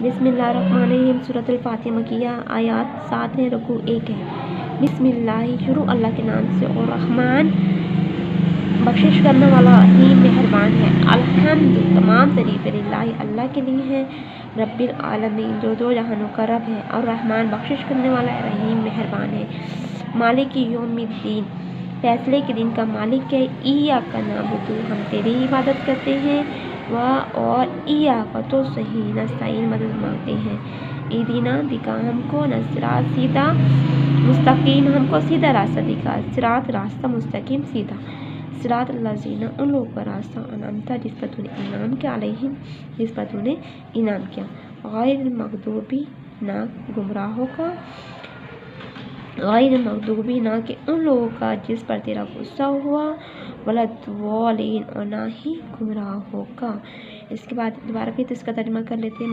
बिस्मिल्लाहिर्रहमानिर्रहीम। सूरतुल फातिहा मक्किया, आयात 7 है, रुकू 1 है। बिस्मिल्लाह, शुरू अल्लाह के नाम से, और रहमान बख्शिश करने वाला ही मेहरबान है। अल्हम्दु, तमाम तारीफ़ें लिल्लाहि, अल्लाह के लिए हैं। रब्बिल आलमीन, जो दो जहानों का रब है। और रहमान, बख्शिश करने वाला है, रहीम मेहरबान है। मालिकी यौमिद्दीन, फैसले के दिन का मालिक है। इय्याका नअबुदु, हम तेरी इबादत करते हैं। और इय्याका, तो सही, नस्तईन, मदद मांगते हैं। इहदिना, दिखा हमको, सिरात, सीधा, मुस्तकीम, हमको सीधा रास्ता दिखा। सिरात, रास्ता, मुस्तकीम, सीधा। सिरात लज़ीना, उन लोगों का रास्ता, अनअमता, जिस पर तूने इनाम किया, अलैहिम, जिस पर तूने इनाम किया। गैरिल मग़दूबी, ना गुमराहों का, गैरिल मग़दूबी, ना कि उन लोगों का जिस पर तेरा गुस्सा हुआ, वलद्दॉलीन, और ना ही गुमराहों का। इसके बाद दोबारा फिर इसका तर्जुमा कर लेते हैं।